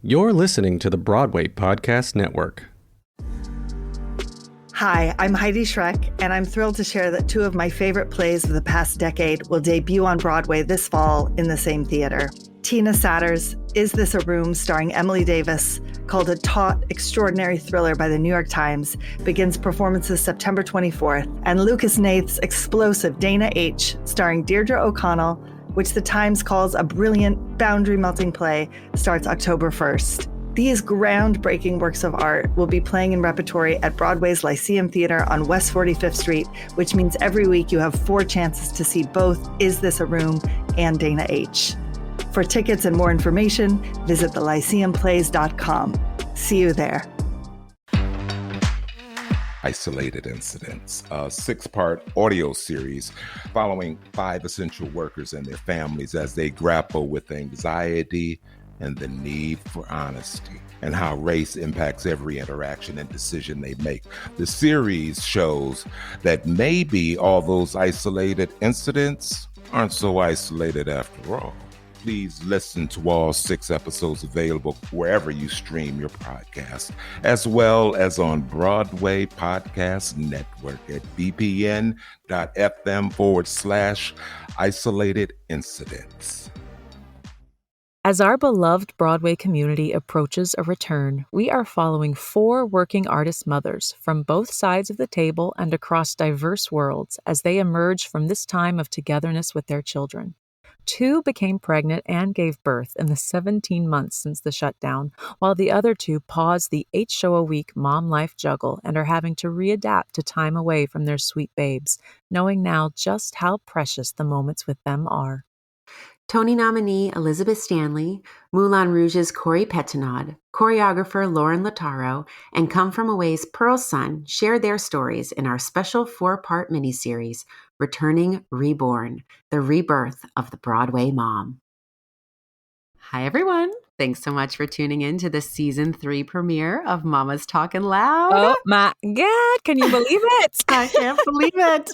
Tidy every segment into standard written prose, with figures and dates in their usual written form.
You're listening to the Broadway Podcast Network. Hi, I'm Heidi Schreck, and I'm thrilled to share that two of my favorite plays of the past decade will debut on Broadway this fall in the same theater. Tina Satter's Is This a Room, starring Emily Davis, called a taut, extraordinary thriller by the New York Times, begins performances September 24th, and Lucas Nath's explosive Dana H., starring Deirdre O'Connell, which the Times calls a brilliant, boundary-melting play, starts October 1st. These groundbreaking works of art will be playing in repertory at Broadway's Lyceum Theater on West 45th Street, which means every week you have 4 chances to see both Is This a Room and Dana H. For tickets and more information, visit thelyceumplays.com. See you there. Isolated Incidents, a 6-part audio series following 5 essential workers and their families as they grapple with anxiety and the need for honesty, and how race impacts every interaction and decision they make. The series shows that maybe all those isolated incidents aren't so isolated after all. Please listen to all 6 episodes available wherever you stream your podcast, as well as on Broadway Podcast Network at bpn.fm/isolated incidents. As our beloved Broadway community approaches a return, we are following 4 working artist mothers from both sides of the table and across diverse worlds as they emerge from this time of togetherness with their children. 2 became pregnant and gave birth in the 17 months since the shutdown, while the other 2 paused the 8-show-a-week mom life juggle and are having to readapt to time away from their sweet babes, knowing now just how precious the moments with them are. Tony nominee Elizabeth Stanley, Moulin Rouge's Corey Pettinaud, choreographer Lauren Lautaro, and Come From Away's Pearl Sun share their stories in our special 4-part miniseries, Returning Reborn, the rebirth of the Broadway mom. Hi, everyone. Thanks so much for tuning in to the season 3 premiere of Mama's Talkin' Loud. Oh my God, can you believe it? I can't believe it.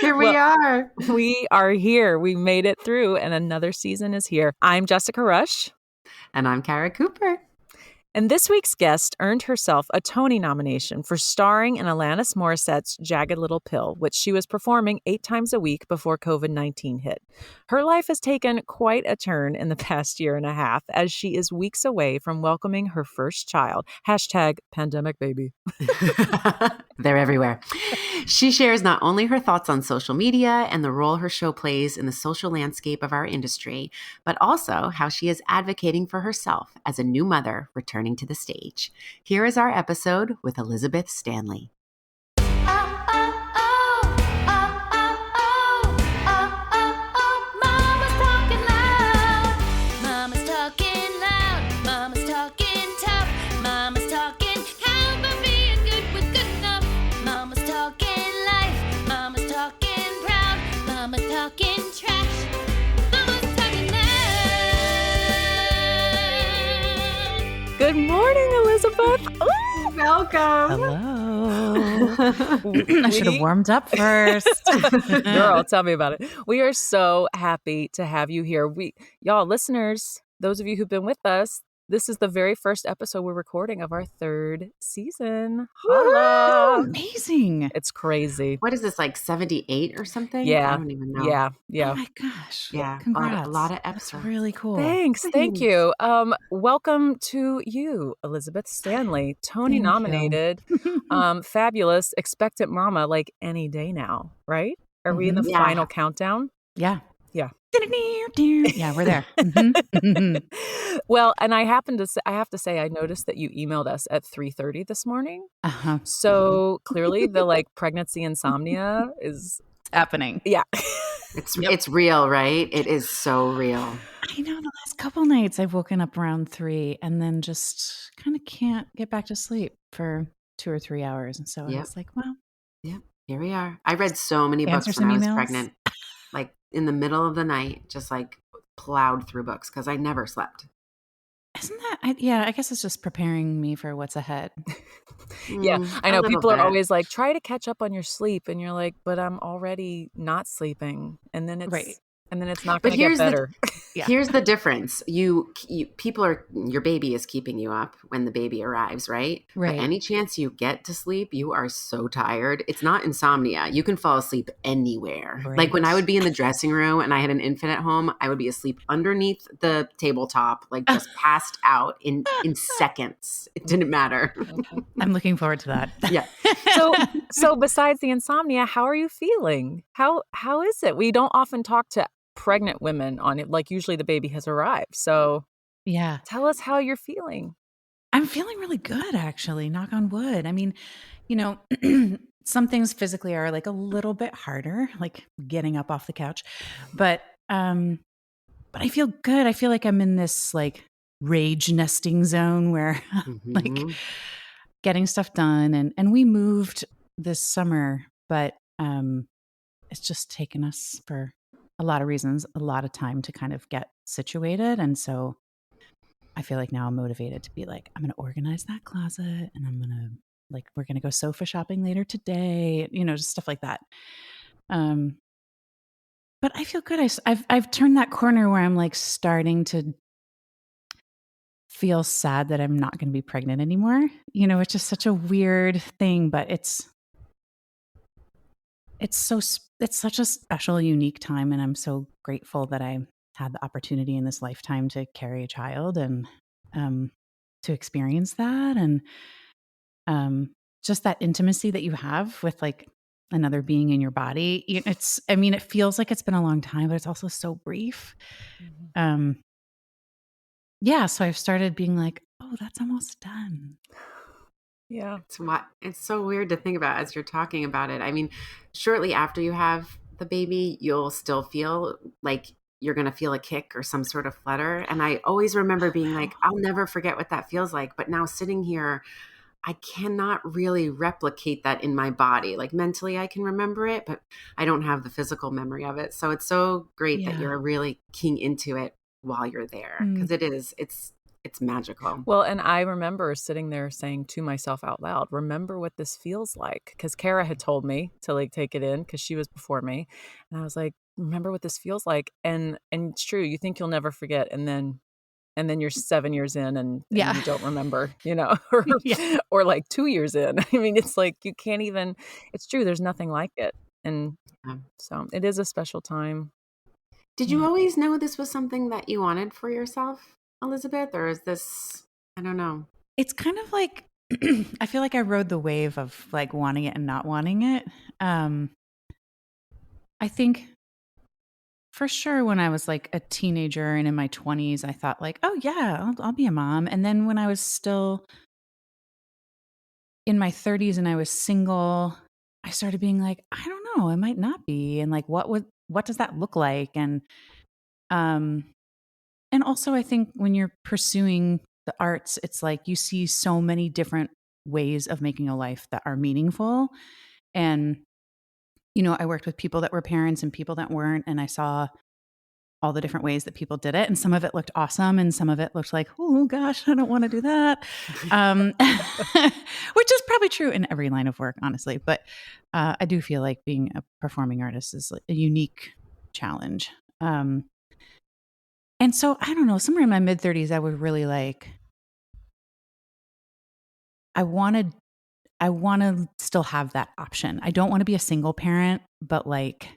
Here we are. We are here. We made it through, and another season is here. I'm Jessica Rush. And I'm Kara Cooper. And this week's guest earned herself a Tony nomination for starring in Alanis Morissette's Jagged Little Pill, which she was performing 8 times a week before COVID-19 hit. Her life has taken quite a turn in the past year and a half as she is weeks away from welcoming her first child. #pandemic baby. They're everywhere. She shares not only her thoughts on social media and the role her show plays in the social landscape of our industry, but also how she is advocating for herself as a new mother returning to the stage. Here is our episode with Elizabeth Stanley. Good morning, Elizabeth. Oh, welcome. Hello. I should have warmed up first. Girl, tell me about it. We are so happy to have you here. Y'all listeners, those of you who've been with us, this is the very first episode we're recording of our 3rd season. Holla! Amazing. It's crazy. What is this, like 78 or something? Yeah. I don't even know. Yeah. Oh my gosh. Yeah. Congrats. A lot of That's episodes. really cool. Thanks. Thank you. Welcome to you, Elizabeth Stanley, Tony Thank nominated, you. fabulous, expectant mama like any day now, right? Are we in the Yeah. final countdown? Yeah. Yeah. Yeah, we're there. Mhm. Well, and I have to say, I noticed that you emailed us at 3:30 this morning. Uh-huh. So clearly the pregnancy insomnia is Happening. yeah. It's real, right? It is so real. I know the last couple nights I've woken up around 3 and then just kind of can't get back to sleep for 2 or 3 hours. And so I Yep. was like, well, Yep. Here we are. I read so many books Answer when I some was emails. pregnant. Like in the middle of the night, just like plowed through books because I never slept. isn't that, I guess it's just preparing me for what's ahead. Yeah, I A know little people are bit. always like, try to catch up on your sleep. And you're like, but I'm already not sleeping. And then it's, Right. And then it's not But going to get here's better. here's the difference. Your baby is keeping you up when the baby arrives, right? Right. But any chance you get to sleep, you are so tired. It's not insomnia. You can fall asleep anywhere. Right. Like when I would be in the dressing room and I had an infant at home, I would be asleep underneath the tabletop, like just passed out in seconds. It didn't matter. I'm looking forward to that. Yeah. So besides the insomnia, how are you feeling? How is it? We don't often talk to pregnant women on it. Like usually the baby has arrived. So Yeah. tell us how you're feeling. I'm feeling really good, actually, knock on wood. I mean, some things physically are like a little bit harder, like getting up off the couch, but I feel good. I feel like I'm in this like rage nesting zone where like getting stuff done. And we moved this summer, but it's just taken us for a lot of reasons, a lot of time to kind of get situated. And so I feel like now I'm motivated to be like, I'm going to organize that closet and I'm going to like, we're going to go sofa shopping later today, just stuff like that. But I feel good. I've turned that corner where I'm like starting to feel sad that I'm not going to be pregnant anymore. It's just such a weird thing, but it's such a special, unique time. And I'm so grateful that I had the opportunity in this lifetime to carry a child and to experience that. And just that intimacy that you have with like another being in your body. It feels like it's been a long time, but it's also so brief. Yeah. So I've started being like, oh, that's almost done. Yeah. It's so weird to think about as you're talking about it. I mean, shortly after you have the baby, you'll still feel like you're going to feel a kick or some sort of flutter. And I always remember being like, I'll never forget what that feels like. But now sitting here, I cannot really replicate that in my body. Like mentally, I can remember it, but I don't have the physical memory of it. So it's so great that you're really keying into it while you're there, because it's magical. Well, and I remember sitting there saying to myself out loud, remember what this feels like. Because Kara had told me to like take it in because she was before me. And I was like, remember what this feels like. And it's true. You think you'll never forget. And then you're 7 years in and you don't remember, or like 2 years in. I mean, it's like you can't even, it's true. There's nothing like it. And so it is a special time. Did you always know this was something that you wanted for yourself, Elizabeth? Or is this, I don't know. It's kind of like, I feel like I rode the wave of like wanting it and not wanting it. I think for sure when I was like a teenager and in my 20s, I thought like, oh yeah, I'll be a mom. And then when I was still in my 30s and I was single, I started being like, I don't know, I might not be. And like, what does that look like? And also I think when you're pursuing the arts, it's like you see so many different ways of making a life that are meaningful. And, I worked with people that were parents and people that weren't, and I saw all the different ways that people did it. And some of it looked awesome. And some of it looked like, oh gosh, I don't want to do that. Which is probably true in every line of work, honestly. But I do feel like being a performing artist is a unique challenge. And so I don't know, somewhere in my mid 30s, I was really like, I want to still have that option. I don't want to be a single parent, but like,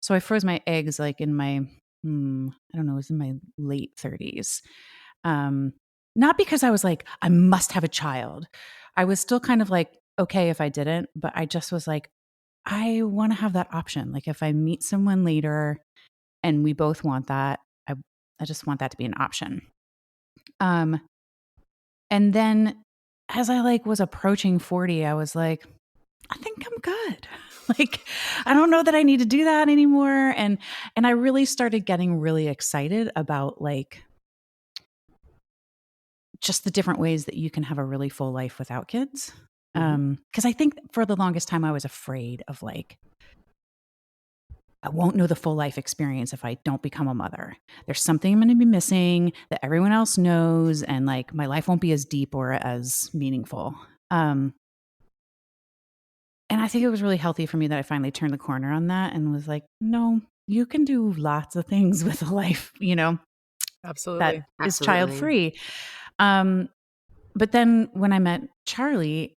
so I froze my eggs like in my, I don't know, it was in my late 30s. Not because I was like, I must have a child. I was still kind of like, okay if I didn't, but I just was like, I want to have that option. Like if I meet someone later and we both want that, I just want that to be an option. And then as I like was approaching 40, I was like, I think I'm good. Like, I don't know that I need to do that anymore. And I really started getting really excited about like just the different ways that you can have a really full life without kids. Because I think for the longest time I was afraid of like, I won't know the full life experience if I don't become a mother. There's something I'm going to be missing that everyone else knows, and like my life won't be as deep or as meaningful. And I think it was really healthy for me that I finally turned the corner on that and was like, no, you can do lots of things with a life, Absolutely. that is child free. But then when I met Charlie,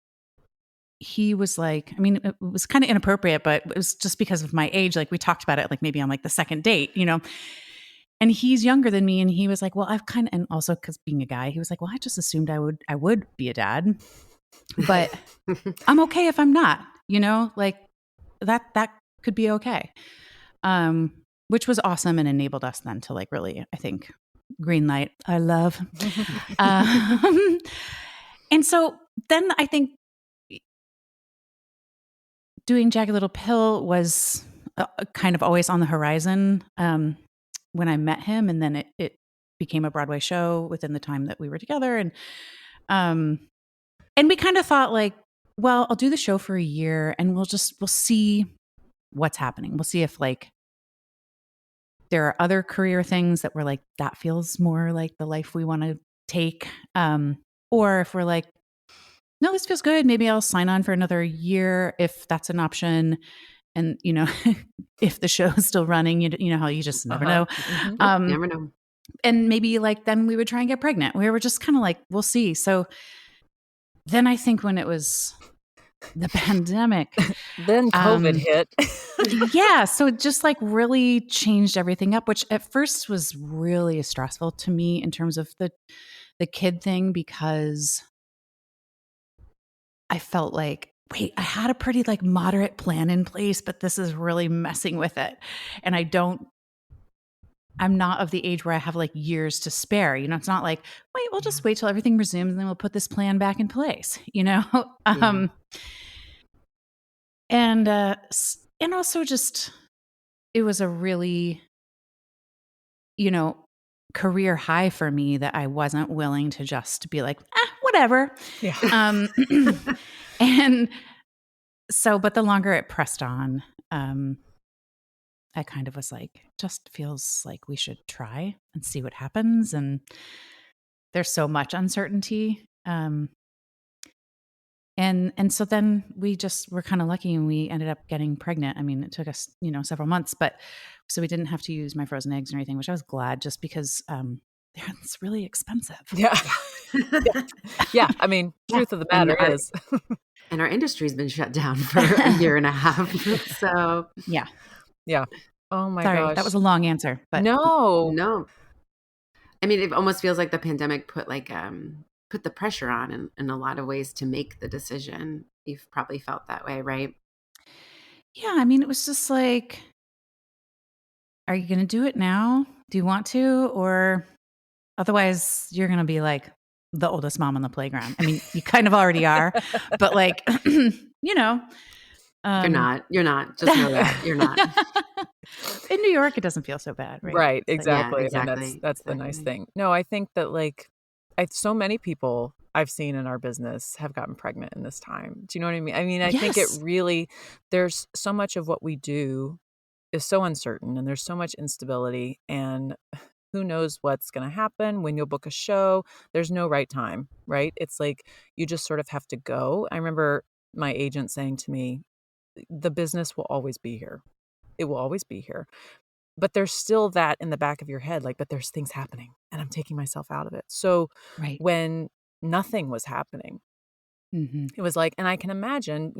he was like, I mean, it was kind of inappropriate, but it was just because of my age. Like we talked about it, like maybe on like the second date, and he's younger than me. And he was like, well, and also because being a guy, he was like, well, I just assumed I would be a dad, but I'm okay if I'm not, like that could be okay. Which was awesome and enabled us then to like really, I think, green light our love. And so then I think doing Jagged Little Pill was kind of always on the horizon when I met him. And then it became a Broadway show within the time that we were together. And we kind of thought like, well, I'll do the show for a year and we'll see what's happening. We'll see if like there are other career things that we're like, that feels more like the life we want to take. Or if we're like, no, this feels good. Maybe I'll sign on for another year if that's an option. And, if the show is still running, you know how you just never know. Mm-hmm. Never know. And maybe like then we would try and get pregnant. We were just kind of like, we'll see. So then I think when it was the pandemic, then COVID hit. Yeah. So it just like really changed everything up, which at first was really stressful to me in terms of the kid thing, because I felt like, wait, I had a pretty like moderate plan in place, but this is really messing with it. And I'm not of the age where I have like years to spare. It's not like, wait, we'll just wait till everything resumes and then we'll put this plan back in place, Yeah. And also just, it was a really, career high for me that I wasn't willing to just be like, whatever. Yeah. And so, but the longer it pressed on, I kind of was like, just feels like we should try and see what happens. And there's so much uncertainty. And so then we just were kind of lucky and we ended up getting pregnant. I mean, it took us, several months, but so we didn't have to use my frozen eggs or anything, which I was glad, just because it's really expensive. Yeah. Yeah. I mean, truth of the matter is. And our industry's been shut down for a year and a half. So yeah. Yeah. Oh my Sorry, gosh. that was a long answer, but no. I mean, it almost feels like the pandemic put the pressure on in a lot of ways to make the decision. You've probably felt that way, right? Yeah. I mean, it was just like, are you going to do it now? Do you want to? Or otherwise you're going to be like the oldest mom on the playground. I mean, you kind of already are, but like, You're not. Just know that you're not. In New York, it doesn't feel so bad, right? Right. Exactly. Yeah, exactly. And that's the nice thing. No, I think that like, so many people I've seen in our business have gotten pregnant in this time. Do you know what I mean? I mean, I think it really, there's so much of what we do is so uncertain and there's so much instability, and who knows what's going to happen when you'll book a show. There's no right time, right? It's like you just sort of have to go. I remember my agent saying to me, the business will always be here. It will always be here. But there's still that in the back of your head, like, but there's things happening and I'm taking myself out of it. So when nothing was happening, it was like, and I can imagine,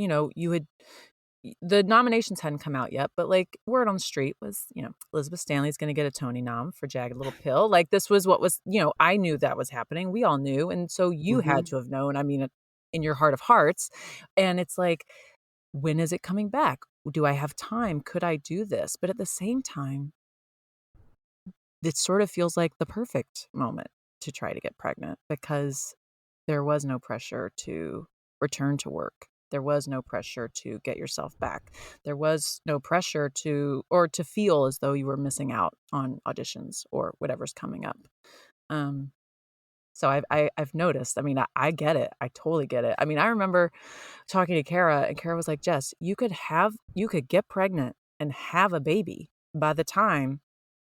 the nominations hadn't come out yet, but like word on the street was, Elizabeth Stanley's going to get a Tony nom for Jagged Little Pill. Like this was what was, I knew that was happening. We all knew. And so you had to have known, I mean, in your heart of hearts. And it's like, when is it coming back? Do I have time? Could I do this? But at the same time, it sort of feels like the perfect moment to try to get pregnant, because there was no pressure to return to work. There was no pressure to get yourself back. There was no pressure to feel as though you were missing out on auditions or whatever's coming up. So I've noticed. I mean, I get it. I totally get it. I mean, I remember talking to Kara, and Kara was like, Jess, you could get pregnant and have a baby by the time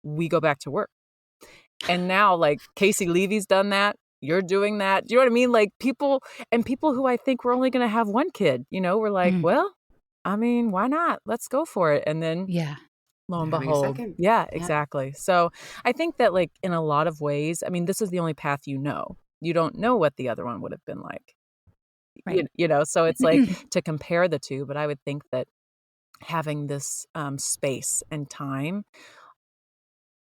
we go back to work. And now, like, Casey Levy's done that. You're doing that. Do you know what I mean? Like people who I think we're only going to have one kid, we're like, well, I mean, why not? Let's go for it. And then lo and Having a behold. second. Yeah, Yep. exactly. So I think that like in a lot of ways, I mean, this is the only path you know. You don't know what the other one would have been like. Right. You know, so it's like to compare the two, but I would think that having this space and time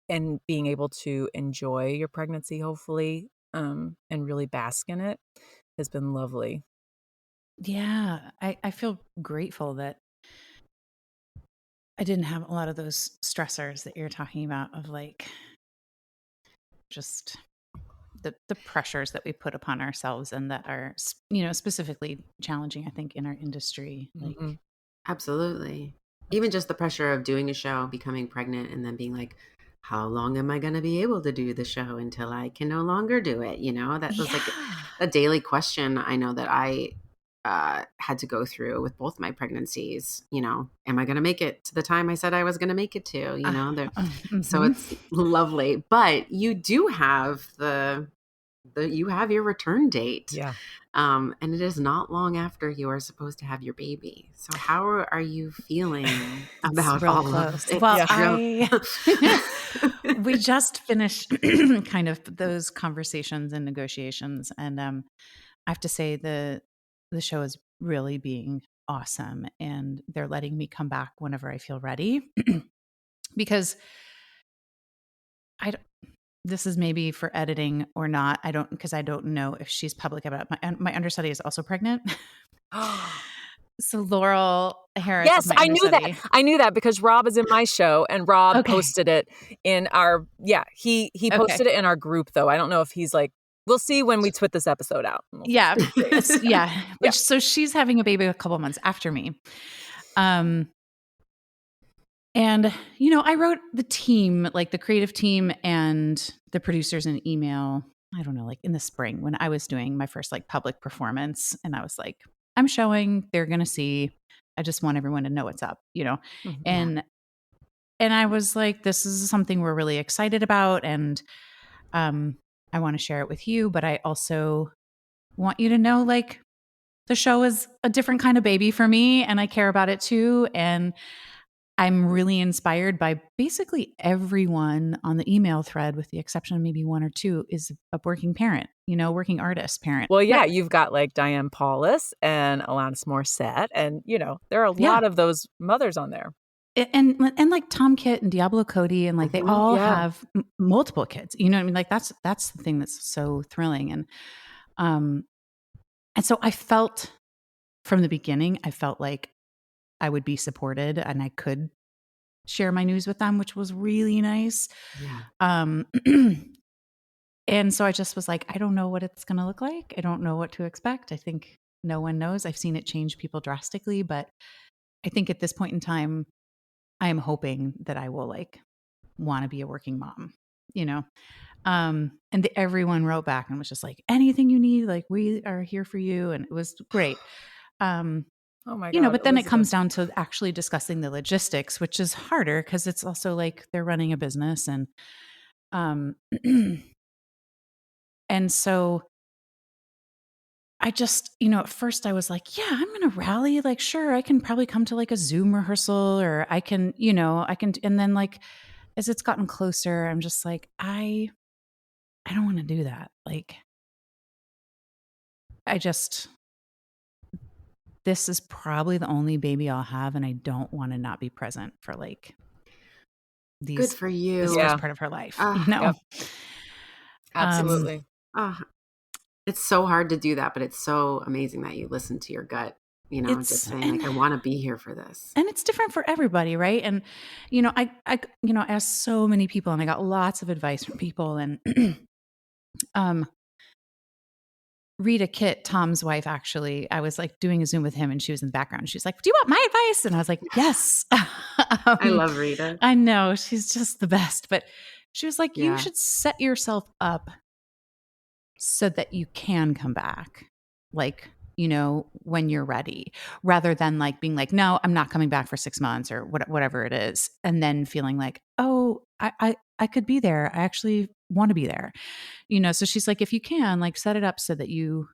and being able to enjoy your pregnancy, hopefully, and really bask in it has been lovely. Yeah. I feel grateful that I didn't have a lot of those stressors that you're talking about of like just the pressures that we put upon ourselves and that are, specifically challenging, I think, in our industry. Like, Mhm. Absolutely. Even just the pressure of doing a show, becoming pregnant, and then being like, how long am I going to be able to do the show until I can no longer do it? That was like yeah. a daily question I know that I had to go through with both my pregnancies. Am I going to make it to the time I said I was going to make it to? So Mhm. it's lovely. But you do have you have your return date. Yeah. And it is not long after you are supposed to have your baby. So how are you feeling It's about real all close. of it? Well, Real. we just finished kind of those conversations and negotiations, and I have to say the show is really being awesome, and they're letting me come back whenever I feel ready, because I don't- this is maybe for editing or not. Because I don't know if she's public about it. My understudy is also pregnant. So Laurel Harris is Yes, my I knew that. understudy. I knew that because Rob is in my show and Rob Okay. posted it in our he posted it in our group though. I don't know if he's like, we'll see when we put this episode out. Yeah. Yeah. Yeah. So she's having a baby a couple months after me. And, I wrote the team, like the creative team and the producers an email, I don't know, like in the spring when I was doing my first like public performance. And I was like, I'm showing, they're going to see. I just want everyone to know what's up, Mhm. And I was like, this is something we're really excited about. And I want to share it with you. But I also want you to know, like, the show is a different kind of baby for me. And I care about it too. And I'm really inspired by basically everyone on the email thread, with the exception of maybe one or two, is a working parent, working artist parent. Well, yeah, you've got like Diane Paulus and Alanis Morissette, and there are a lot of those mothers on there. And like Tom Kitt and Diablo Cody, and like they all have multiple kids. You know what I mean? Like that's the thing that's so thrilling. And so I felt from the beginning, I felt like I would be supported and I could share my news with them, which was really nice. Yeah. And so I just was like, I don't know what it's going to look like. I don't know what to expect. I think no one knows. I've seen it change people drastically, but I think at this point in time, I am hoping that I will like want to be a working mom, and everyone wrote back and was just like, anything you need, like we are here for you. And it was great. Oh my God. But then it comes down to actually discussing the logistics, which is harder because it's also like they're running a business and and so I just, at first I was like, yeah, I'm going to rally. Like, sure, I can probably come to like a Zoom rehearsal, or I can, and then like, as it's gotten closer, I'm just like, I don't want to do that. Like, this is probably the only baby I'll have. And I don't want to not be present for like Good for you. this first part of her life, Yep. Absolutely. It's so hard to do that, but it's so amazing that you listen to your gut, just saying like, I want to be here for this. And it's different for everybody. Right. And, I asked so many people and I got lots of advice from people, and, Rita Kitt, Tom's wife, actually, I was like doing a Zoom with him and she was in the background. She's like, do you want my advice? And I was like, yes. I love Rita. I know, she's just the best. But she was like, you should set yourself up so that you can come back, like, when you're ready, rather than like being like, no, I'm not coming back for 6 months or whatever it is. And then feeling like, oh, I could be there. I actually want to be there. So she's like, if you can, like, set it up so that you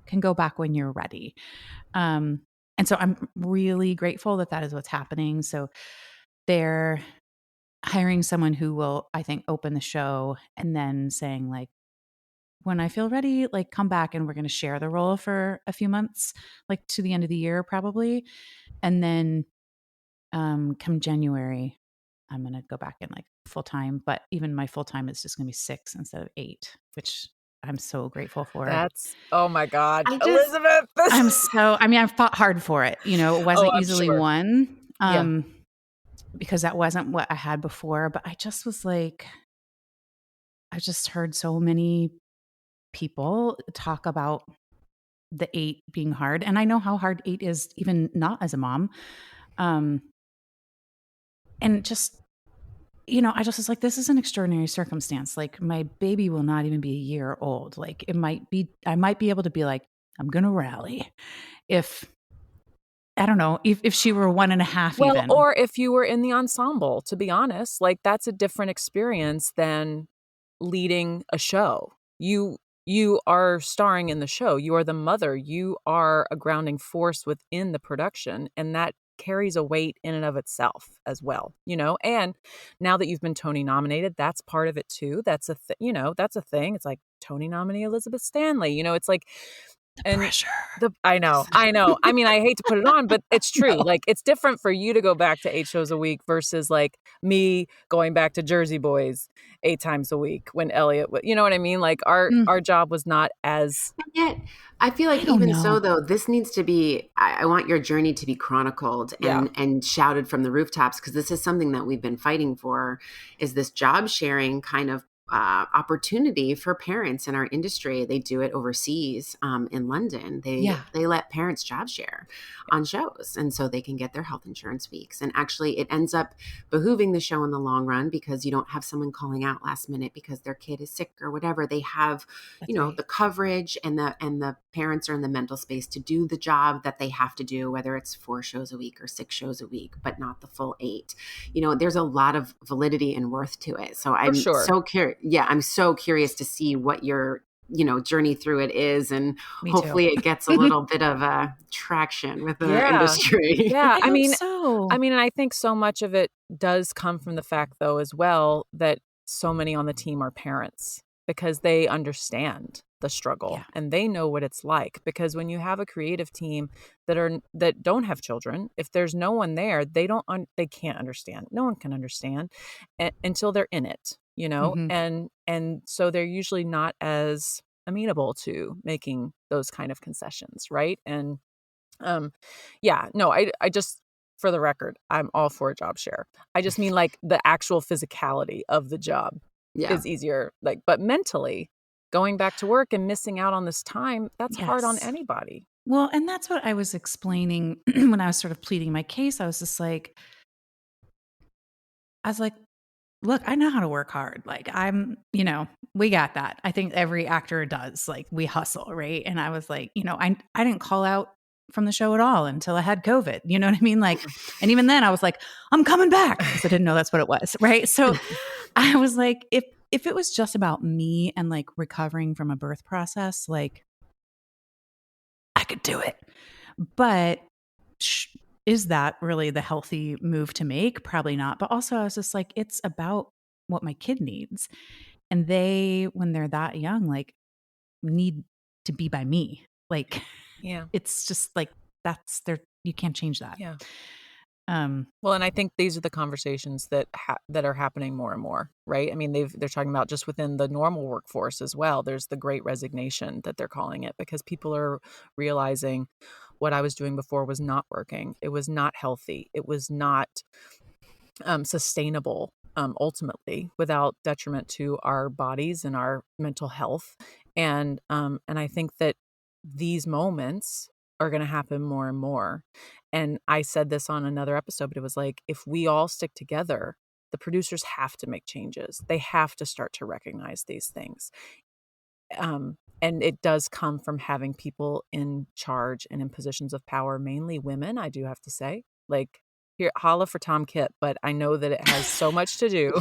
can go back when you're ready. And so I'm really grateful that is what's happening. So they're hiring someone who will, I think, open the show and then saying like, when I feel ready, like come back and we're going to share the role for a few months, like to the end of the year probably. And then come January, I'm going to go back in like full time. But even my full time is just going to be 6 instead of 8, which I'm so grateful for. That's, oh my God, I just- Elizabeth. I've fought hard for it. You know, it wasn't I'm easily sure. won. Yeah. Because that wasn't what I had before. But I just was like, I just heard so many people talk about the 8 being hard. And I know how hard 8 is, even not as a mom. And just, you know, I just was like, this is an extraordinary circumstance. Like my baby will not even be a year old. Like I might be able to be like, I'm going to rally if, I don't know, if she were 1.5 Well, even. or if you were in the ensemble, to be honest, like that's a different experience than leading a show. You are starring in the show. You are the mother. You are a grounding force within the production, and that carries a weight in and of itself as well, you know? And now that you've been Tony nominated, that's part of it too. That's a that's a thing. It's like Tony nominee Elizabeth Stanley, you know, it's like and pressure. I know. I mean, I hate to put it on, but it's true. No. Like, it's different for you to go back to 8 shows a week versus like me going back to Jersey Boys 8 times a week when Elliot, you know what I mean? Like our job was not as. But yet, I feel like even so, though, this needs to be. I want your journey to be chronicled and shouted from the rooftops, because this is something that we've been fighting for. Is this job sharing kind of opportunity for parents in our industry? They do it overseas in London. They let parents job share on shows, and so they can get their health insurance weeks. And actually, it ends up behooving the show in the long run, because you don't have someone calling out last minute because their kid is sick or whatever. They have, the coverage, and the parents are in the mental space to do the job that they have to do, whether it's 4 shows a week or 6 shows a week, but not the full 8. There's a lot of validity and worth to it. So I'm so curious. Yeah, I'm so curious to see what your, journey through it is. And hopefully it gets a little bit of traction with the industry. Yeah. I mean, and I think so much of it does come from the fact, though, as well, that so many on the team are parents, because they understand the struggle and they know what it's like. Because when you have a creative team that don't have children, if there's no one there, they can't understand. No one can understand until they're in it, and so they're usually not as amenable to making those kind of concessions, right? And I just, for the record, I'm all for a job share. I just mean like the actual physicality of the job is easier, like, but mentally going back to work and missing out on this time, that's hard on anybody. Well, and that's what I was explaining when I was sort of pleading my case. I was like, look, I know how to work hard. Like we got that. I think every actor does. Like we hustle, right? And I was like, I didn't call out from the show at all until I had COVID. You know what I mean? Like, and even then I was like, I'm coming back, because I didn't know that's what it was, right? So I was like, if it was just about me and like recovering from a birth process, like I could do it. But is that really the healthy move to make? Probably not. But also I was just like, it's about what my kid needs. And they, when they're that young, like need to be by me. Like, it's just like, you can't change that. Yeah. Well, and I think these are the conversations that are happening more and more, right? I mean, they're talking about just within the normal workforce as well. There's the great resignation that they're calling it, because people are realizing what I was doing before was not working. It was not healthy. It was not sustainable, ultimately, without detriment to our bodies and our mental health. And I think that these moments are going to happen more and more. And I said this on another episode, but it was like, if we all stick together, the producers have to make changes. They have to start to recognize these things. And it does come from having people in charge and in positions of power, mainly women, I do have to say. Like, here, holla for Tom Kitt, but I know that it has so much to do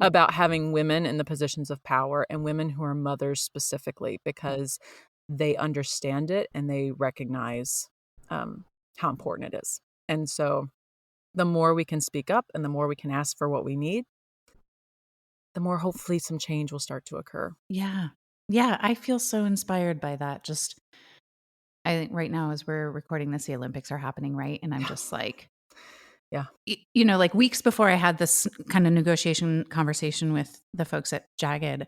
about having women in the positions of power, and women who are mothers specifically, because they understand it and they recognize how important it is. And so the more we can speak up and the more we can ask for what we need, the more hopefully some change will start to occur. Yeah. Yeah. I feel so inspired by that. Just, I think right now as we're recording this, the Olympics are happening, right? And I'm just like, yeah, like weeks before I had this kind of negotiation conversation with the folks at Jagged,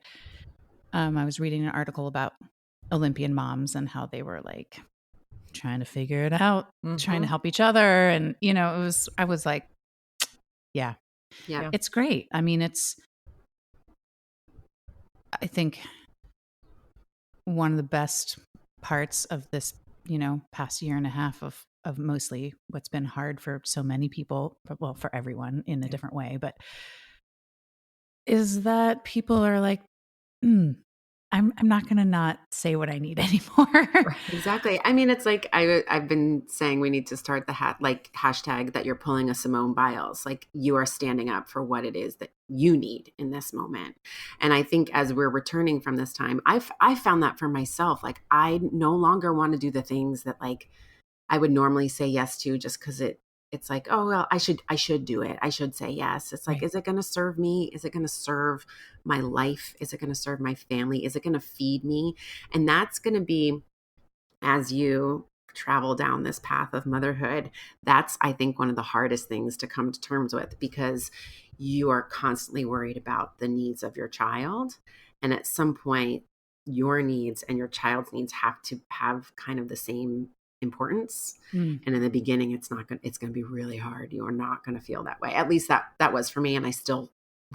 I was reading an article about Olympian moms and how they were like trying to figure it out, trying to help each other. And, I was like, yeah, it's great. I mean, I think one of the best parts of this, past year and a half of mostly what's been hard for so many people, well, for everyone in a different way, but is that people are like, I'm not going to not say what I need anymore. Exactly. I mean, it's like I've been saying we need to start the hashtag that you're pulling a Simone Biles. Like you are standing up for what it is that you need in this moment. And I think as we're returning from this time, I found that for myself. Like I no longer want to do the things that like I would normally say yes to just because it's like, oh, well, I should do it. I should say yes. It's like, Is it going to serve me? Is it going to serve my life? Is it going to serve my family? Is it going to feed me? And that's going to be, as you travel down this path of motherhood, that's, I think, one of the hardest things to come to terms with, because you are constantly worried about the needs of your child. And at some point, your needs and your child's needs have to have kind of the same importance. And in the beginning, it's going to be really hard. You are not going to feel that way. At least that was for me. And I still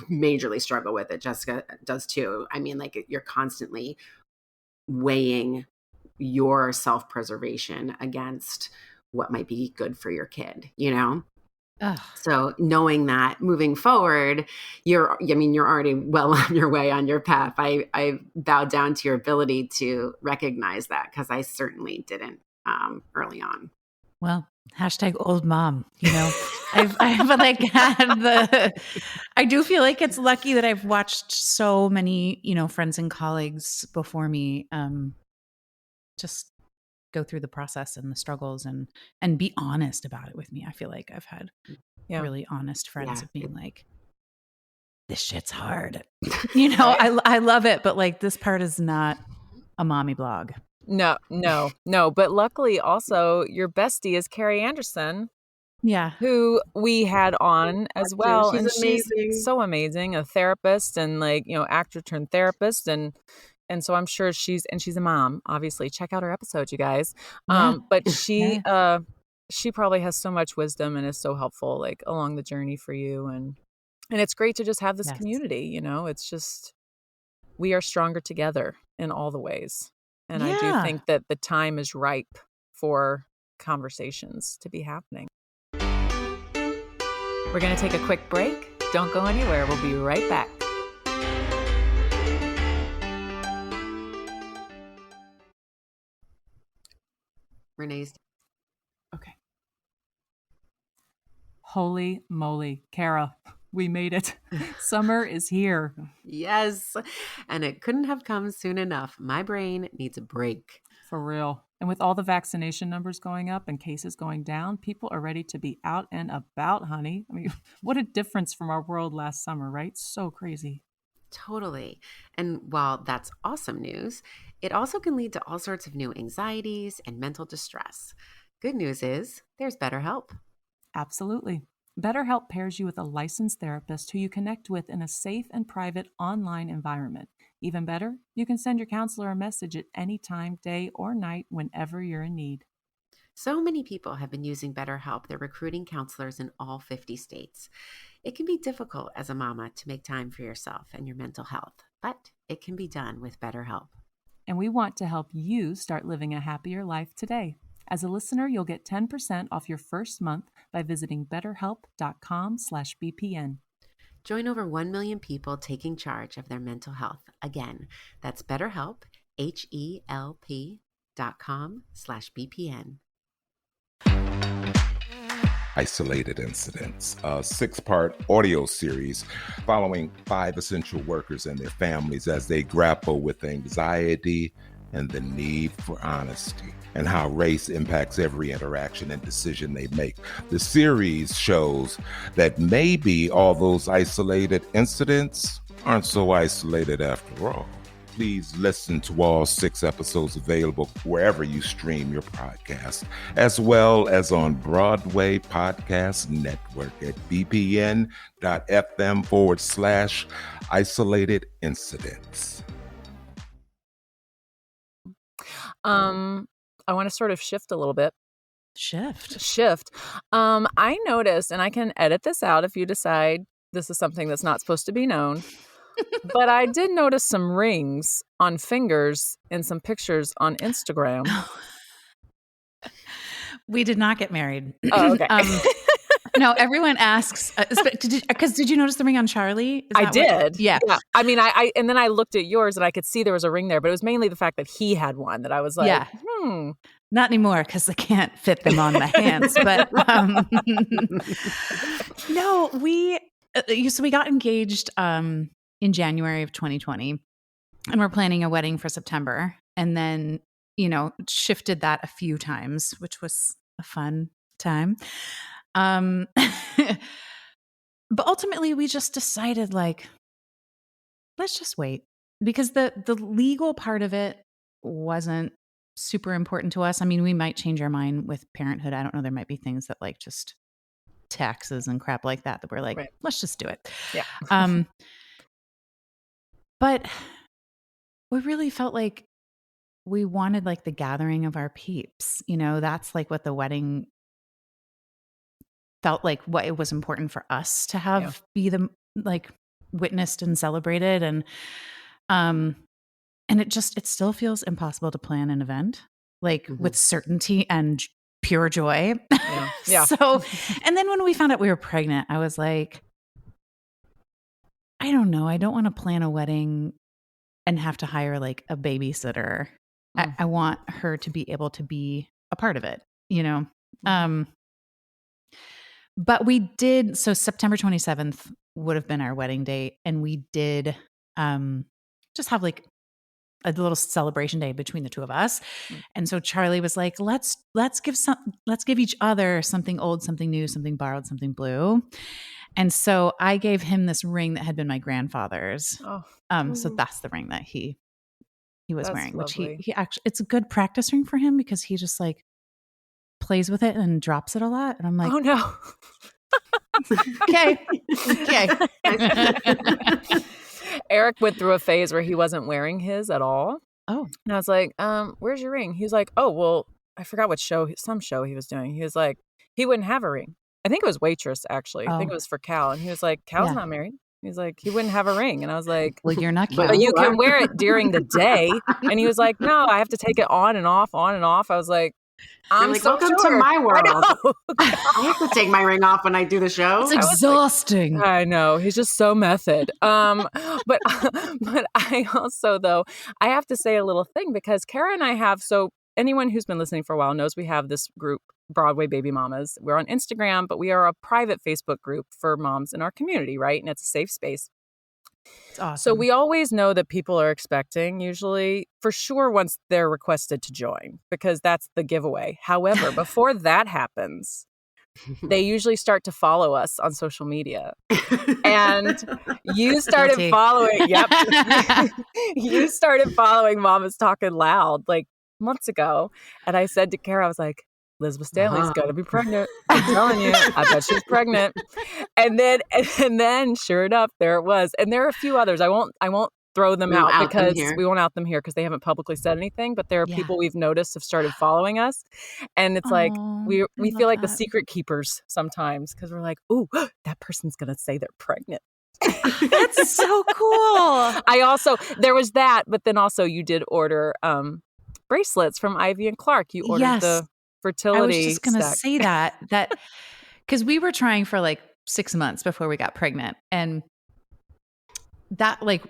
majorly struggle with it. Jessica does too. I mean, like you're constantly weighing your self-preservation against what might be good for your kid, So knowing that moving forward, you're already well on your way on your path. I bow down to your ability to recognize that, because I certainly didn't early on. Well, hashtag old mom, I've like had I do feel like it's lucky that I've watched so many, friends and colleagues before me, just go through the process and the struggles and be honest about it with me. I feel like I've had really honest friends of being like, this shit's hard. I love it, but like this part is not a mommy blog. No. But luckily also your bestie is Carrie Anderson. Yeah. Who we had on as well. She's amazing. She's so amazing. A therapist and actor turned therapist. And so I'm sure she's a mom, obviously. Check out her episode, you guys. But she probably has so much wisdom and is so helpful like along the journey for you. And it's great to just have this community, it's just, we are stronger together in all the ways. And I do think that the time is ripe for conversations to be happening. We're going to take a quick break. Don't go anywhere. We'll be right back. Renee's. Okay. Holy moly, Kara, we made it. Summer is here. Yes. And it couldn't have come soon enough. My brain needs a break. For real. And with all the vaccination numbers going up and cases going down, people are ready to be out and about, honey. I mean, what a difference from our world last summer, right? So crazy. Totally. And while that's awesome news, it also can lead to all sorts of new anxieties and mental distress. Good news is there's BetterHelp. Absolutely. BetterHelp pairs you with a licensed therapist who you connect with in a safe and private online environment. Even better, you can send your counselor a message at any time, day or night, whenever you're in need. So many people have been using BetterHelp. They're recruiting counselors in all 50 states. It can be difficult as a mama to make time for yourself and your mental health, but it can be done with BetterHelp. And we want to help you start living a happier life today. As a listener, you'll get 10% off your first month by visiting betterhelp.com/BPN. Join over 1 million people taking charge of their mental health. Again, that's BetterHelp, HELP.com/BPN. Isolated Incidents, a 6-part audio series following 5 essential workers and their families as they grapple with anxiety and the need for honesty, and how race impacts every interaction and decision they make. The series shows that maybe all those isolated incidents aren't so isolated after all. Please listen to all 6 episodes available wherever you stream your podcast, as well as on Broadway Podcast Network at bpn.fm/isolated incidents. I want to sort of shift a little bit. Shift. I noticed, and I can edit this out if you decide this is something that's not supposed to be known, but I did notice some rings on fingers in some pictures on Instagram. We did not get married. Oh, okay. No, everyone asks, did you notice the ring on Charlie? I did. Yeah. I mean, I and then I looked at yours and I could see there was a ring there, but it was mainly the fact that he had one that I was like, Not anymore because I can't fit them on my hands. But no, so we got engaged in January of 2020, and we're planning a wedding for September, and then shifted that a few times, which was a fun time. But ultimately we just decided, like, let's just wait, because the legal part of it wasn't super important to us. I mean, we might change our mind with parenthood. I don't know. There might be things that, like, just taxes and crap like that we're like, let's just do it. Yeah. But we really felt like we wanted, like, the gathering of our peeps. That's like what the wedding felt like, what it was important for us to have be the, like, witnessed and celebrated. And it still feels impossible to plan an event, like, with certainty and pure joy. Yeah. So, and then when we found out we were pregnant, I was like, I don't know. I don't want to plan a wedding and have to hire, like, a babysitter. I want her to be able to be a part of it, But we did, so September 27th would have been our wedding date. And we did just have, like, a little celebration day between the two of us. And so Charlie was like, let's give each other something old, something new, something borrowed, something blue. And so I gave him this ring that had been my grandfather's. So that's the ring that he was wearing, lovely. which he actually, it's a good practice ring for him because he just, like, plays with it and drops it a lot. And I'm like, oh no. Okay. Eric went through a phase where he wasn't wearing his at all. Oh. And I was like, where's your ring? He was like, oh, well, I forgot what show, some show he was doing. He was like, he wouldn't have a ring. I think it was Waitress, actually. I think it was for Cal. And he was like, Cal's not married. He's like, he wouldn't have a ring. And I was like, well, you're not cute. But you can wear it during the day. And he was like, no, I have to take it on and off, on and off. I was like, I'm like, so welcome sure. to my world. I have to take my ring off when I do the show. It's exhausting. I know. He's just so method. But I also, though, I have to say a little thing, because Kara and I have, so anyone who's been listening for a while knows we have this group, Broadway Baby Mamas. We're on Instagram, but we are a private Facebook group for moms in our community, right? And it's a safe space. It's awesome. So we always know that people are expecting, usually, for sure, once they're requested to join, because that's the giveaway. However, before that happens, they usually start to follow us on social media. And you started following, you started following Mama's Talking Loud, like, months ago. And I said to Kara, I was like, Elizabeth Stanley's going to be pregnant. I'm telling you, I bet she's pregnant. And then sure enough, there it was. And there are a few others. I won't throw them out because we won't out them here because they haven't publicly said anything, but there are people we've noticed have started following us. And it's like, we feel like the secret keepers sometimes, because we're like, ooh, that person's going to say they're pregnant. That's so cool. There was that, but then also you did order bracelets from Ivy and Clark. You ordered the fertility. I was just going to say that because we were trying for like 6 months before we got pregnant, and that, like,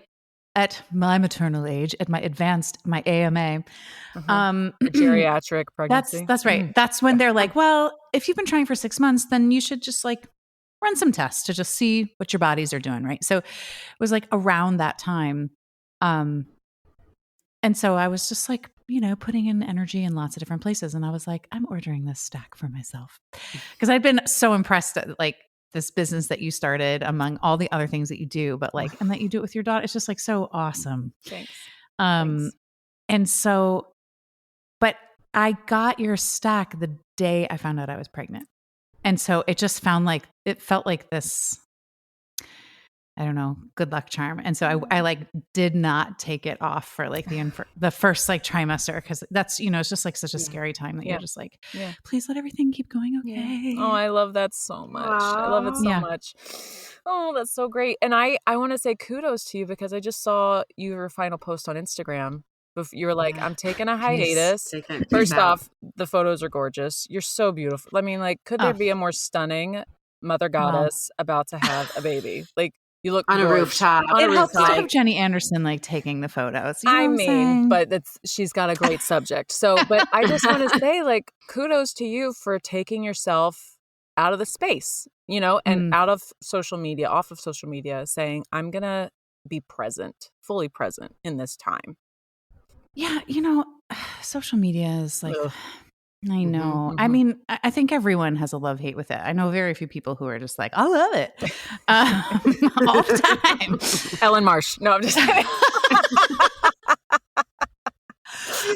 at my maternal age, at my AMA, geriatric pregnancy. That's right. That's when they're like, well, if you've been trying for 6 months, then you should just, like, run some tests to just see what your bodies are doing, right? So it was like around that time, And so I was just like, putting in energy in lots of different places. And I was like, I'm ordering this stack for myself. Because I'd been so impressed at like this business that you started among all the other things that you do, but like, and that you do it with your daughter. It's just like so awesome. Thanks. And so, but I got your stack the day I found out I was pregnant. And so it just it felt like this, I don't know, good luck charm. And so I like did not take it off for like the first like trimester, because that's, it's just like such a scary time that you're just like, please let everything keep going okay. Oh, I love that so much. I love it so much. Oh, that's so great. And I want to say kudos to you, because I just saw your final post on Instagram. You were like, I'm taking a hiatus. First off, the photos are gorgeous. You're so beautiful. I mean, like, could there be a more stunning mother goddess about to have a baby? Like, you look on a rooftop. It helps to have Jenny Anderson like taking the photos. I mean, but she's got a great subject. So, but I just want to say, like, kudos to you for taking yourself out of the space, and out of social media, off of social media, saying, I'm going to be present, fully present in this time. Yeah. Social media is like, I know. I mean, I think everyone has a love-hate with it. I know very few people who are just like, I love it all the time. Ellen Marsh. No, I'm just kidding.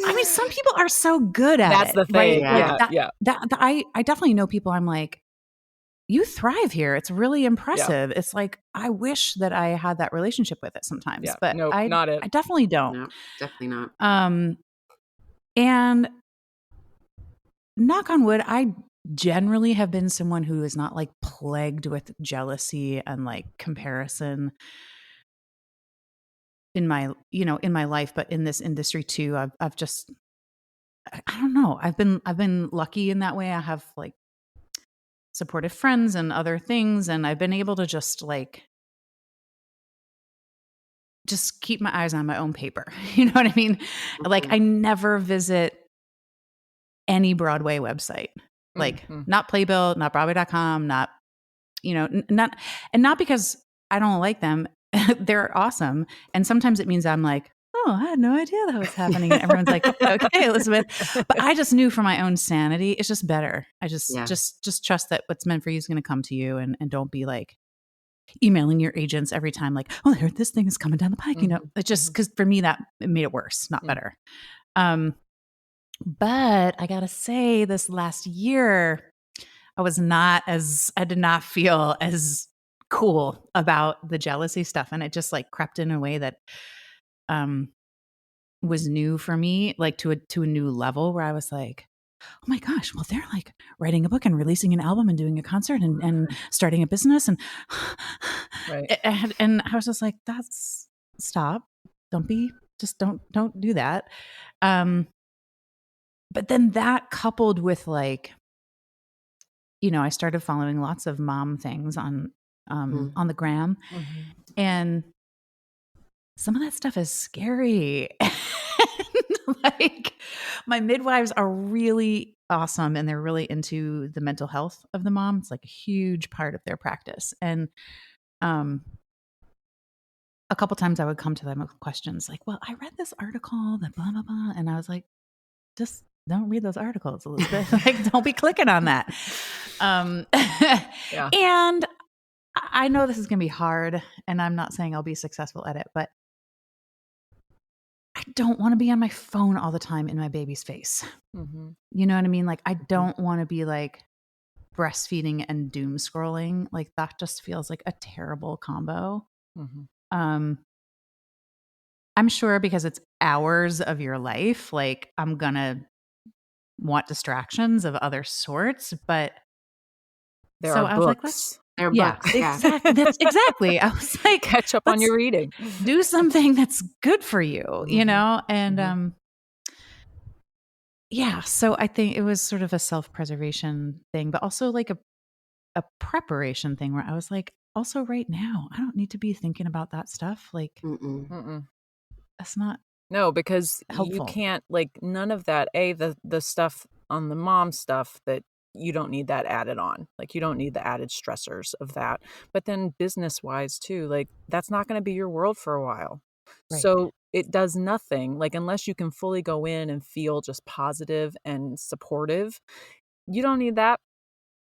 I mean, some people are so good at it. That's the thing. Right? Yeah. I definitely know people I'm like, you thrive here. It's really impressive. It's like, I wish that I had that relationship with it sometimes, but not it. I definitely don't. No, definitely not. And knock on wood, I generally have been someone who is not like plagued with jealousy and like comparison in my life, but in this industry too. I've just, I don't know. I've been lucky in that way. I have like supportive friends and other things, and I've been able to just keep my eyes on my own paper. You know what I mean? Like, I never visit any Broadway website, like not Playbill, not Broadway.com, not because I don't like them. They're awesome. And sometimes it means I'm like, oh, I had no idea that was happening. And everyone's like, okay, Elizabeth. But I just knew for my own sanity, it's just better. I just trust that what's meant for you is going to come to you, and don't be like emailing your agents every time, like, oh, I heard this thing is coming down the pike. It just, because for me, it made it worse, not better. But I gotta say, this last year, I did not feel as cool about the jealousy stuff. And it just like crept in a way that was new for me, like to a new level, where I was like, oh my gosh, well, they're like writing a book and releasing an album and doing a concert and starting a business. And, and I was just like, stop. Don't do that. But then that coupled with like, I started following lots of mom things on the gram, and some of that stuff is scary. Like, my midwives are really awesome, and they're really into the mental health of the mom. It's like a huge part of their practice. And a couple times I would come to them with questions like, well, I read this article that blah, blah, blah. And I was like, just don't read those articles, Elizabeth. Like, don't be clicking on that. And I know this is going to be hard, and I'm not saying I'll be successful at it, but I don't want to be on my phone all the time in my baby's face. You know what I mean? Like, I don't want to be like breastfeeding and doom scrolling. Like, that just feels like a terrible combo. I'm sure because it's hours of your life, like, I'm going to want distractions of other sorts, but there are books. There are books. Exactly. That's exactly. I was like, catch up on your reading. Do something that's good for you, And so I think it was sort of a self-preservation thing, but also like a preparation thing, where I was like, also right now, I don't need to be thinking about that stuff. Like, that's not because helpful. You can't, like, none of that. The stuff on the mom stuff, that you don't need that added on. Like, you don't need the added stressors of that. But then business wise too, like, that's not going to be your world for a while. Right. So it does nothing. Like, unless you can fully go in and feel just positive and supportive, you don't need that.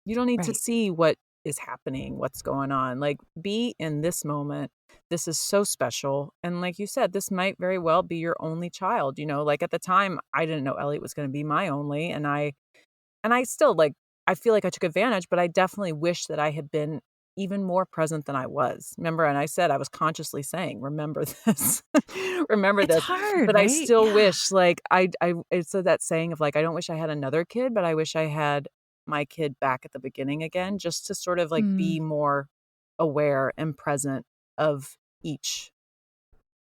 You don't need to Right. see what is happening, what's going on. Like, be in this moment. This is so special. And like you said, this might very well be your only child. Like at the time, I didn't know Elliot was going to be my only. And I still like, I feel like I took advantage, but I definitely wish that I had been even more present than I was. Remember, and I said, I was consciously saying, remember this, remember It's this. hard, But I right? still Yeah. wish, like, it's that saying of like, I don't wish I had another kid, but I wish I had my kid back at the beginning again, just to sort of like be more aware and present of each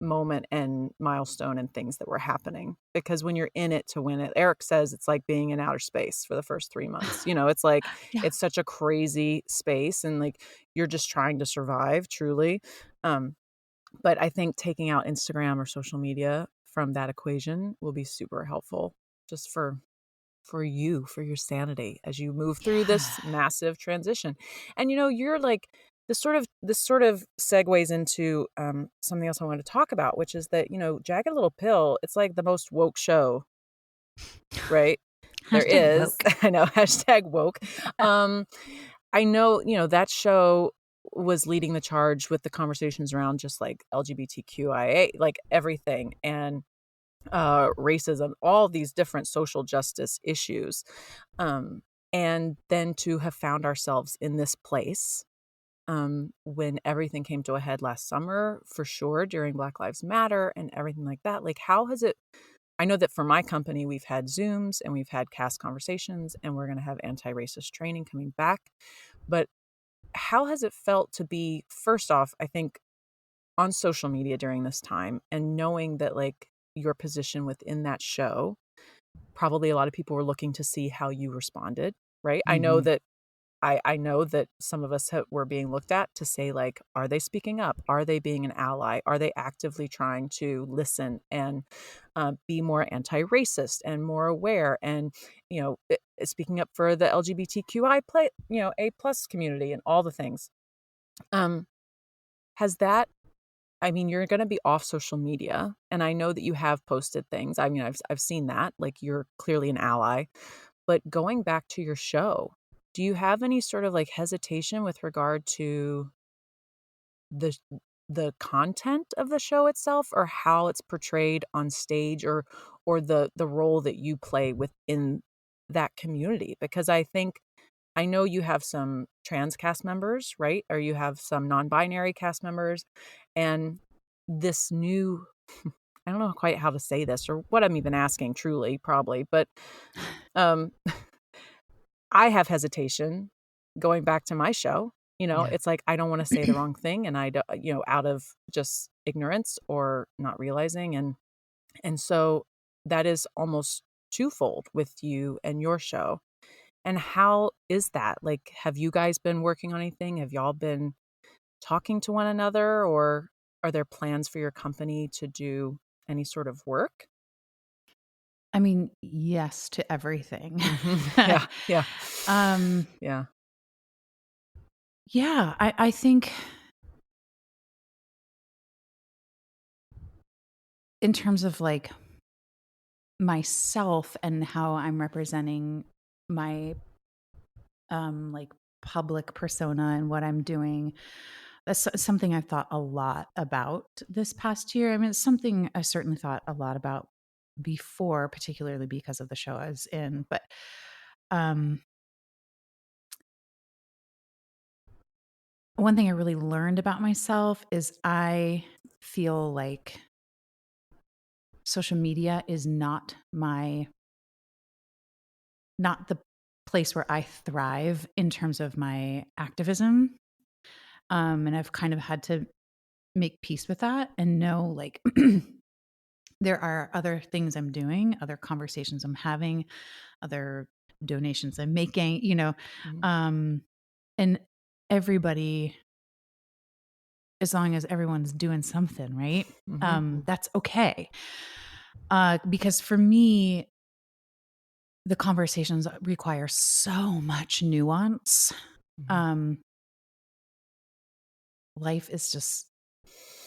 moment and milestone and things that were happening. Because when you're in it to win it, Eric says it's like being in outer space for the first 3 months. It's like, Yeah. it's such a crazy space, and like you're just trying to survive, truly. But I think taking out Instagram or social media from that equation will be super helpful, just for you, for your sanity as you move through this massive transition. And you're like, this sort of segues into something else I want to talk about, which is that Jagged Little Pill, it's like the most woke show, right? There Hashtag is. woke. I know, hashtag woke. I know, that show was leading the charge with the conversations around just like LGBTQIA, like everything, and racism, all these different social justice issues. And then to have found ourselves in this place when everything came to a head last summer, for sure, during Black Lives Matter and everything like that. Like, how has it? I know that for my company, we've had Zooms and we've had cast conversations, and we're going to have anti-racist training coming back. But how has it felt to be, first off, I think, on social media during this time, and knowing that like your position within that show, probably a lot of people were looking to see how you responded, right? I know that I know that some of us were being looked at to say, like, are they speaking up? Are they being an ally? Are they actively trying to listen and be more anti-racist and more aware, and speaking up for the LGBTQI A plus community and all the things? Has that? I mean, you're going to be off social media, and I know that you have posted things. I mean, I've seen that. Like, you're clearly an ally. But going back to your show, do you have any sort of like hesitation with regard to the content of the show itself, or how it's portrayed on stage, or the role that you play within that community? Because I know you have some trans cast members, right? Or you have some non-binary cast members, and this new I don't know quite how to say this or what I'm even asking, truly, probably, but um I have hesitation going back to my show. Yeah. It's like, I don't want to say the wrong thing, and I don't, out of just ignorance or not realizing. And so that is almost twofold with you and your show. And how is that? Like, have you guys been working on anything? Have y'all been talking to one another, or are there plans for your company to do any sort of work? I mean, yes to everything. Yeah. Yeah. Yeah. Yeah, I think in terms of like myself and how I'm representing my like public persona and what I'm doing, that's something I've thought a lot about this past year. I mean, it's something I certainly thought a lot about before, particularly because of the show I was in. But one thing I really learned about myself is I feel like social media is not the place where I thrive in terms of my activism. And I've kind of had to make peace with that and know, like, there are other things I'm doing, other conversations I'm having, other donations I'm making, and everybody, as long as everyone's doing something, right? That's okay. Because for me, the conversations require so much nuance. Life is just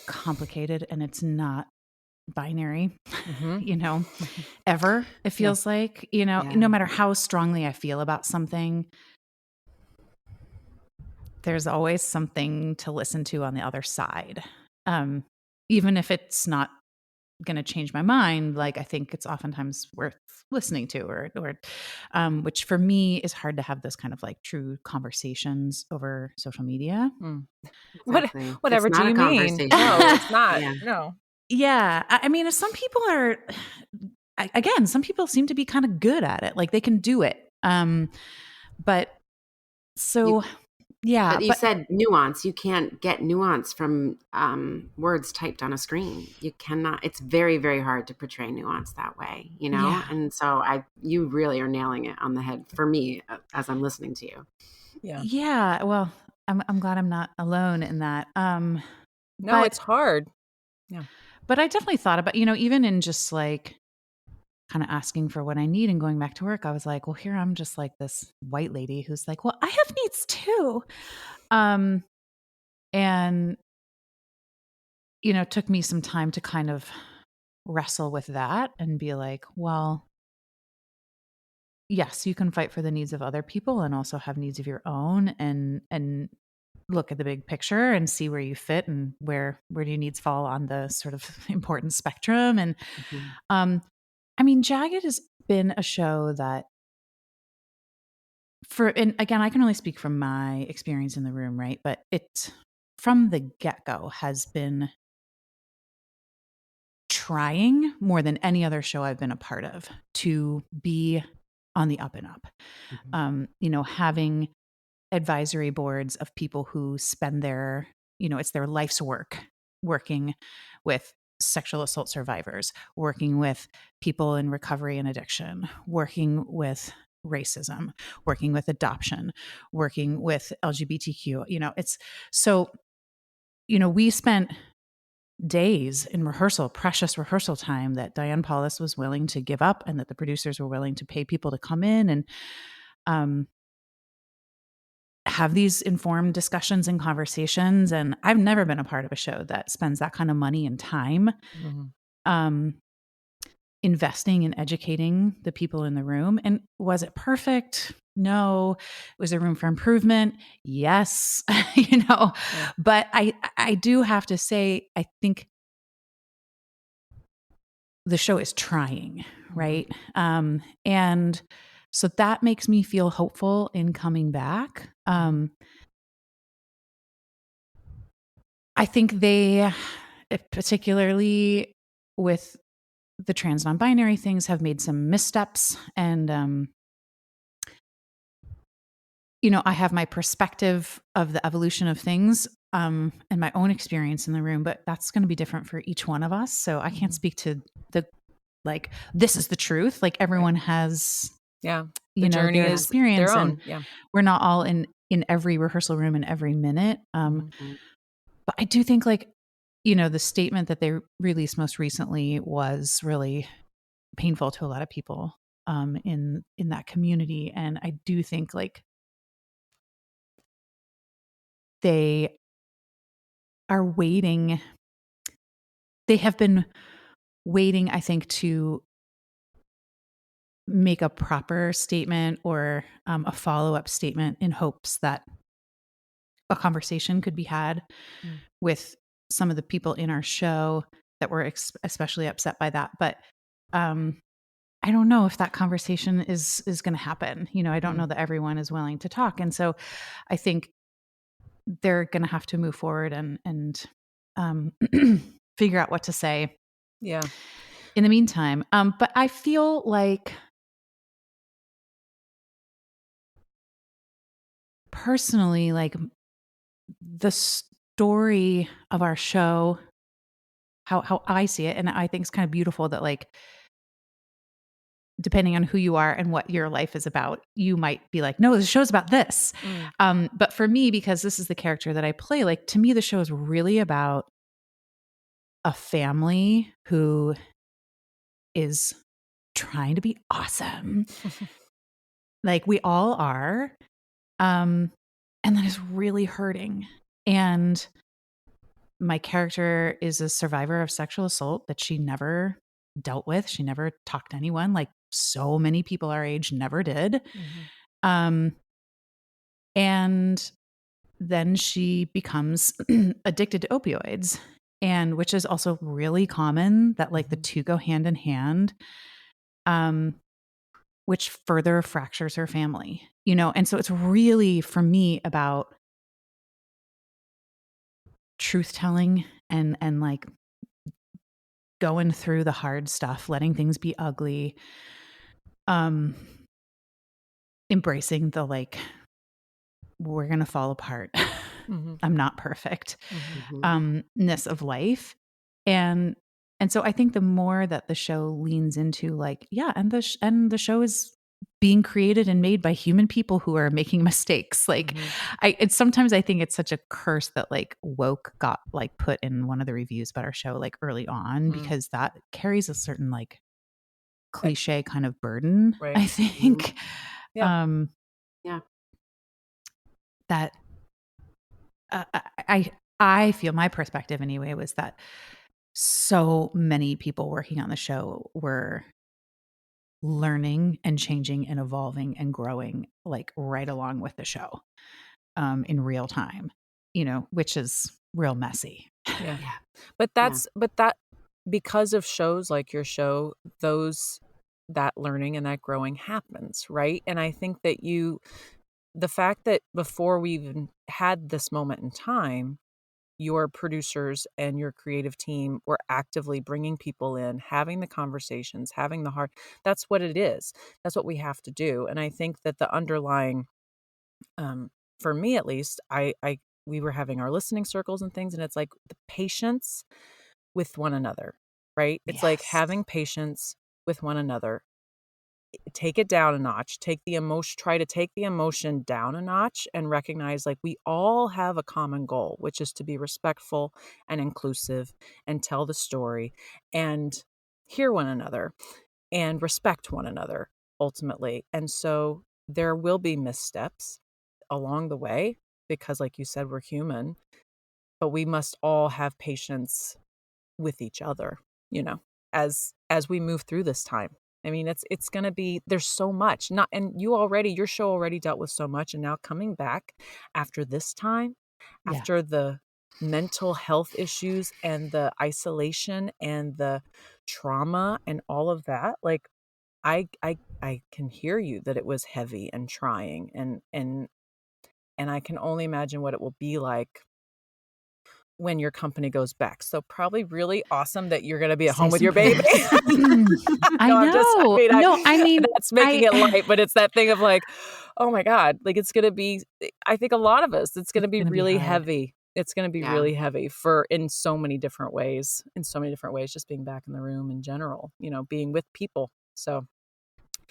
complicated and it's not binary, ever. It feels like, no matter how strongly I feel about something, there's always something to listen to on the other side. Even if it's not going to change my mind, like I think it's oftentimes worth listening to, or which for me is hard to have those kind of like true conversations over social media. Exactly. Whatever do you mean? No, it's not. No. Yeah. I mean, some people are, again, some people seem to be kind of good at it. Like they can do it. But you said nuance. You can't get nuance from words typed on a screen. You cannot. It's very, very hard to portray nuance that way, Yeah. And so you really are nailing it on the head for me as I'm listening to you. Yeah. Yeah. Well, I'm glad I'm not alone in that. No, it's hard. Yeah. But I definitely thought about, even in just like kind of asking for what I need and going back to work, I was like, well, here I'm just like this white lady who's like, well, I have needs too. And, took me some time to kind of wrestle with that and be like, well, yes, you can fight for the needs of other people and also have needs of your own, and look at the big picture and see where you fit and where do your needs fall on the sort of important spectrum. And, I mean, Jagged has been a show that and again, I can only speak from my experience in the room, right? But it, from the get-go, has been trying more than any other show I've been a part of to be on the up and up. Having advisory boards of people who spend it's their life's work working with sexual assault survivors, working with people in recovery and addiction, working with racism, working with adoption, working with LGBTQ. It's so, we spent days in rehearsal, precious rehearsal time that Diane Paulus was willing to give up and that the producers were willing to pay people to come in and have these informed discussions and conversations. And I've never been a part of a show that spends that kind of money and time investing in educating the people in the room. And was it perfect? No. Was there room for improvement? Yes. But I do have to say, I think the show is trying, right? And so that makes me feel hopeful in coming back. I think they, particularly with the trans non-binary things, have made some missteps. And, I have my perspective of the evolution of things and my own experience in the room, but that's going to be different for each one of us. So I can't speak to this is the truth. Like everyone has, journey their is experience, their own. And yeah. We're not all in every rehearsal room in every minute. But I do think the statement that they released most recently was really painful to a lot of people in that community. And I do think they are waiting. They have been waiting, I think, to make a proper statement or a follow-up statement in hopes that a conversation could be had with some of the people in our show that were especially upset by that. But I don't know if that conversation is going to happen. I don't know that everyone is willing to talk. And so I think they're going to have to move forward and figure out what to say. Yeah. In the meantime. But I feel like personally, the story of our show, how I see it, and I think it's kind of beautiful that depending on who you are and what your life is about, you might be like, no, the show's about this. But for me, because this is the character that I play, to me, the show is really about a family who is trying to be awesome. We all are. And that is really hurting. And my character is a survivor of sexual assault that she never dealt with. She never talked to anyone, like so many people our age never did. And then she becomes addicted to opioids, and which is also really common, that like the two go hand in hand, which further fractures her family, you know? And so it's really, for me, about truth telling and like going through the hard stuff, letting things be ugly, embracing the like, we're going to fall apart. I'm not perfect. Ness of life. And so I think the more that the show leans into like, yeah, and the show is being created and made by human people who are making mistakes. Like sometimes I think it's such a curse that like woke got like put in one of the reviews about our show like early on, because that carries a certain like cliche kind of burden, right. I think. Yeah. That I feel, my perspective anyway, was that so many people working on the show were learning and changing and evolving and growing like right along with the show, in real time, you know, which is real messy. Yeah. But that because of shows like your show, that learning and that growing happens, right? And I think that the fact that before we even had this moment in time, your producers and your creative team were actively bringing people in, having the conversations, having the heart. That's what it is. That's what we have to do. And I think that the underlying, for me at least, we were having our listening circles and things, and it's like the patience with one another, right? It's like having patience with one another. Take it down a notch, try to take the emotion down a notch, and recognize like we all have a common goal, which is to be respectful and inclusive and tell the story and hear one another and respect one another ultimately. And so there will be missteps along the way because, like you said, we're human, but we must all have patience with each other, you know, as we move through this time. I mean, it's going to be, there's so much, and your show already dealt with so much, and now coming back after this time, after the mental health issues and the isolation and the trauma and all of that, like I can hear you that it was heavy and trying, and I can only imagine what it will be like when your company goes back. So probably really awesome that you're going to be at home with your baby. I mean, that's making it light, but it's that thing of like, oh my God, like it's going to be, I think a lot of us, it's going to be really heavy. It's going to be really heavy in so many different ways, just being back in the room in general, you know, being with people. So.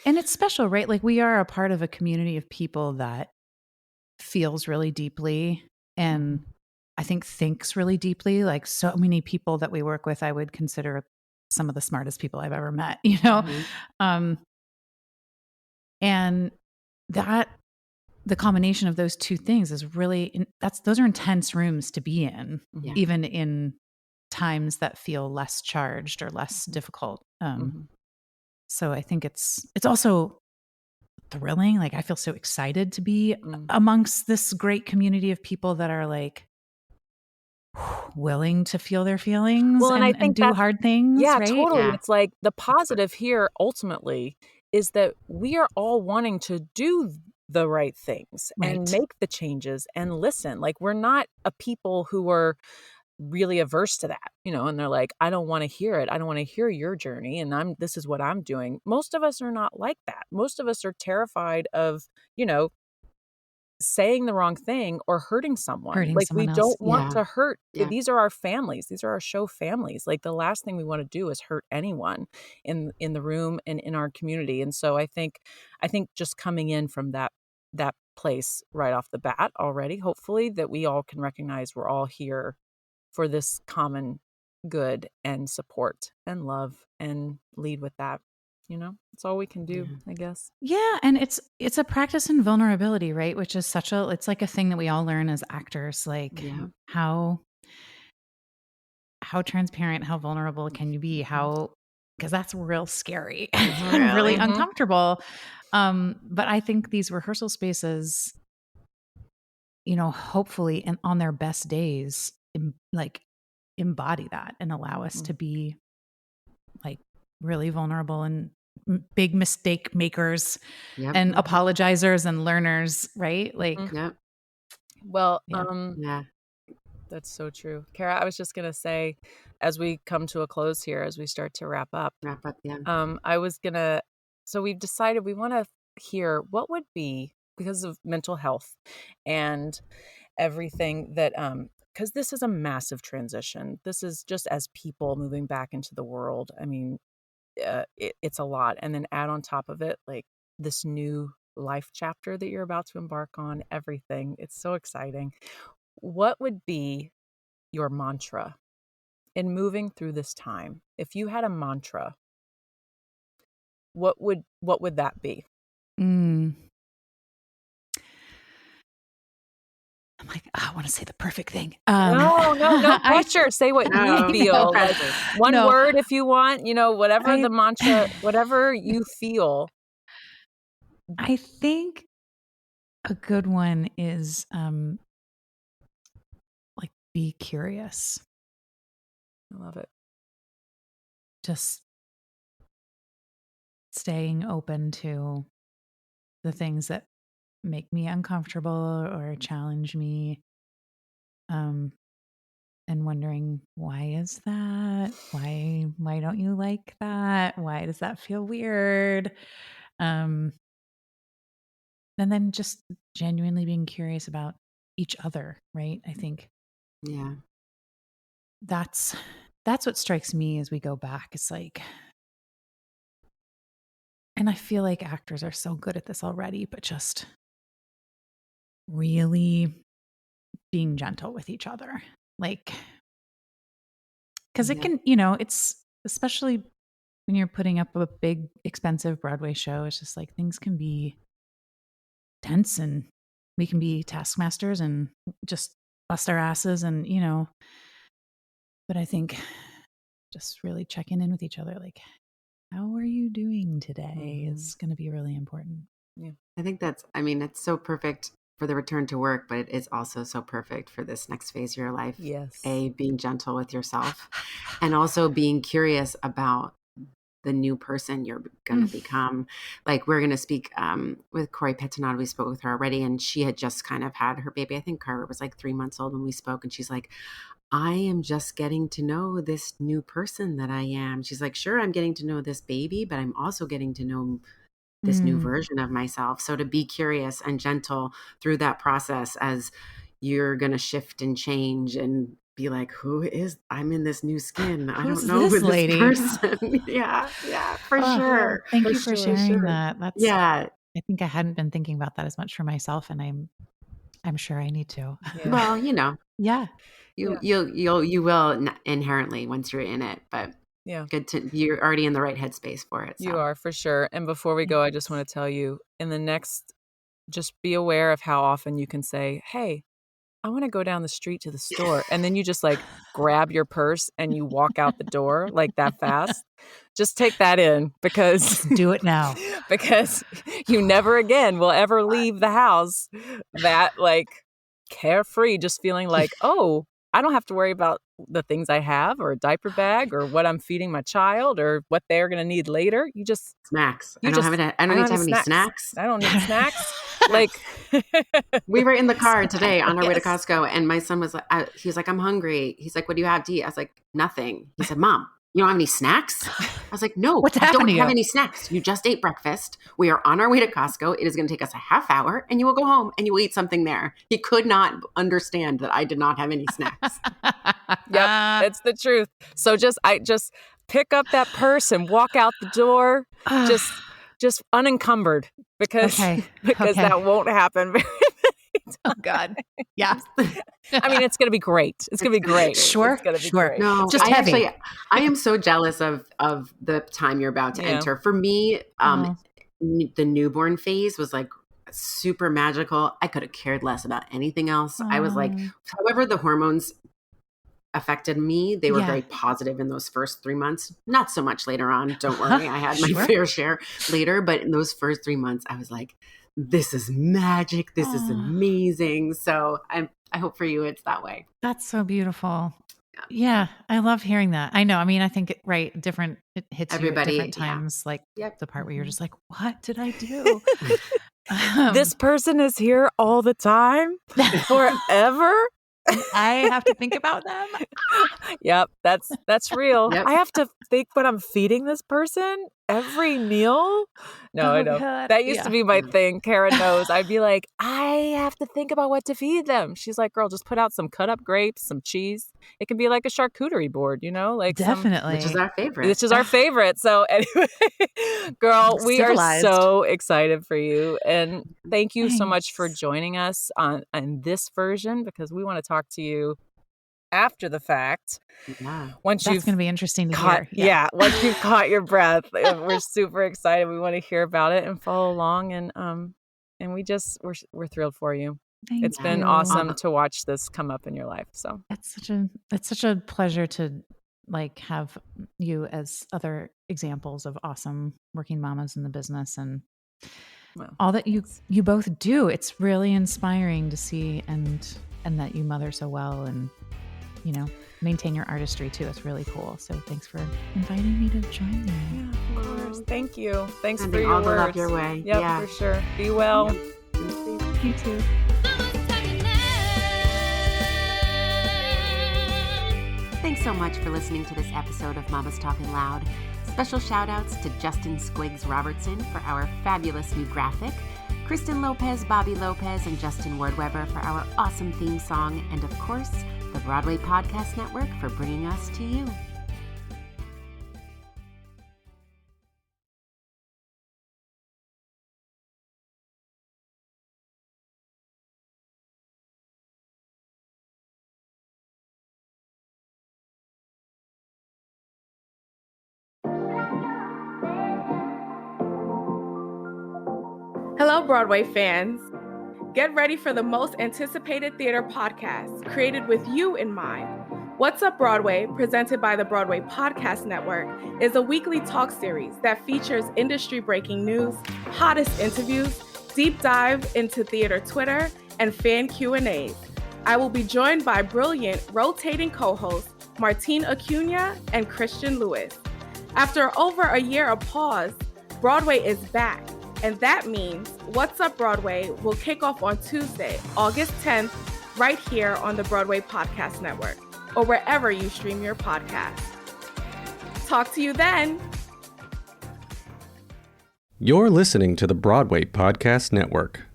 And it's special, right? Like we are a part of a community of people that feels really deeply and I think thinks really deeply. Like so many people that we work with, I would consider some of the smartest people I've ever met, you know? And that the combination of those two things is really, those are intense rooms to be in, even in times that feel less charged or less difficult. So I think it's also thrilling. Like I feel so excited to be amongst this great community of people that are like willing to feel their feelings and I think do hard things. Yeah, right? Totally. Yeah. It's like the positive here ultimately is that we are all wanting to do the right things and make the changes and listen. Like we're not a people who are really averse to that, you know, and they're like, I don't want to hear it. I don't want to hear your journey. And this is what I'm doing. Most of us are not like that. Most of us are terrified of, you know, saying the wrong thing or hurting someone. Like we don't want to hurt. These are our families. These are our show families. Like the last thing we want to do is hurt anyone in the room and in our community. And so I think just coming in from that place right off the bat already, hopefully that we all can recognize we're all here for this common good and support and love and lead with that. You know, it's all we can do, I guess. Yeah. And it's a practice in vulnerability, right? Which is it's like a thing that we all learn as actors, like how how transparent, how vulnerable can you be? Because that's real scary and really uncomfortable. But I think these rehearsal spaces, hopefully, and on their best days, embody that and allow us to be like really vulnerable and big mistake makers and apologizers and learners, right? Like, well, yeah. That's so true. Kara, I was just going to say, as we come to a close here, as we start to wrap up, I was going to, so we've decided we want to hear what would be, because of mental health and everything that, because this is a massive transition. This is just as people moving back into the world. I mean, it's a lot. And then add on top of it, like this new life chapter that you're about to embark on, everything. It's so exciting. What would be your mantra in moving through this time? If you had a mantra, what would that be? I'm like, I want to say the perfect thing. No pressure. Say what you feel. Like one word if you want, whatever the mantra, whatever you feel. I think a good one is like be curious. I love it. Just staying open to the things that make me uncomfortable or challenge me. And wondering, why is that? Why don't you like that? Why does that feel weird? And then just genuinely being curious about each other, right? I think that's what strikes me as we go back. It's like, and I feel like actors are so good at this already, but just really being gentle with each other. Like, because it can, it's especially when you're putting up a big, expensive Broadway show, it's just like things can be tense and we can be taskmasters and just bust our asses and, but I think just really checking in with each other, like, how are you doing today is going to be really important. Yeah. I think it's so perfect for the return to work, but it is also so perfect for this next phase of your life. Yes. Being gentle with yourself and also being curious about the new person you're going to become. Like we're going to speak with Corey Petinod. We spoke with her already and she had just kind of had her baby. I think Carver was like 3 months old when we spoke and she's like, I am just getting to know this new person that I am. She's like, sure, I'm getting to know this baby, but I'm also getting to know this new version of myself. So to be curious and gentle through that process as you're going to shift and change and be like, I'm in this new skin. I don't know who this person. Yeah, for sure. Thank you for sharing that. I think I hadn't been thinking about that as much for myself, and I'm sure I need to. Yeah. Well, yeah, you will inherently once you're in it, but good you're already in the right headspace for it. So. You are for sure. And before we go, I just want to tell you just be aware of how often you can say, hey, I want to go down the street to the store. And then you just like grab your purse and you walk out the door like that fast. Just take that in because do it now. Because you never again will ever leave the house that like carefree, just feeling like, oh, I don't have to worry about the things I have or a diaper bag or what I'm feeding my child or what they're going to need later. You just snacks. I don't need to have any snacks. I don't need snacks. Like we were in the car today on our way to Costco and my son was like, he was like, I'm hungry. He's like, what do you have to eat? I was like, nothing. He said, Mom, you don't have any snacks? I was like, no, I don't have any snacks. You just ate breakfast. We are on our way to Costco. It is going to take us a half hour and you will go home and you will eat something there. He could not understand that I did not have any snacks. Yep, it's the truth. So just pick up that purse and walk out the door, just unencumbered because that won't happen. Oh God. Yeah. I mean, it's going to be great. It's going to be great. Sure. It's going to be great. No, just heavy. I am so jealous of the time you're about to enter. For me, the newborn phase was like super magical. I could have cared less about anything else. I was like, however, the hormones affected me. They were very positive in those first 3 months. Not so much later on. Don't worry. I had my fair share later. But in those first 3 months, I was like, this is magic. This is amazing. So I hope for you it's that way. That's so beautiful. Yeah, I love hearing that. I know. I mean, I think it hits Everybody, you at different times. Like the part where you're just like, what did I do? This person is here all the time, forever. I have to think about them. Yep, that's real. Yep. I have to think when I'm feeding this person every meal. No, I know. God. That used to be my thing. Karen knows. I'd be like, I have to think about what to feed them. She's like, girl, just put out some cut up grapes, some cheese. It can be like a charcuterie board, like definitely, which is our favorite. Which is our favorite. So anyway, girl, we are so excited for you, and thank you so much for joining us on this version, because we want to talk to you after the fact. Yeah. That's going to be interesting to hear. Yeah. Once you've caught your breath, we're super excited. We want to hear about it and follow along. And we're thrilled for you. It's been awesome to watch this come up in your life. So it's such a pleasure to have you as other examples of awesome working mamas in the business, and all that you both do. It's really inspiring to see, and that you mother so well, and maintain your artistry too. It's really cool. So thanks for inviting me to join you. Yeah, of course. Thank you. Thanks for your all the words. love your way. Yep, for sure. Be well. Yep. You too. Thanks so much for listening to this episode of Mama's Talking Loud. Special shout outs to Justin Squiggs Robertson for our fabulous new graphic, Kristen Lopez, Bobby Lopez, and Justin Wardweber for our awesome theme song, and of course, the Broadway Podcast Network for bringing us to you. Hello, Broadway fans. Get ready for the most anticipated theater podcast created with you in mind. What's Up Broadway, presented by the Broadway Podcast Network, is a weekly talk series that features industry-breaking news, hottest interviews, deep dive into theater Twitter, and fan Q&As. I will be joined by brilliant rotating co-hosts Martine Acuna and Christian Lewis. After over a year of pause, Broadway is back. And that means What's Up Broadway will kick off on Tuesday, August 10th, right here on the Broadway Podcast Network, or wherever you stream your podcast. Talk to you then. You're listening to the Broadway Podcast Network.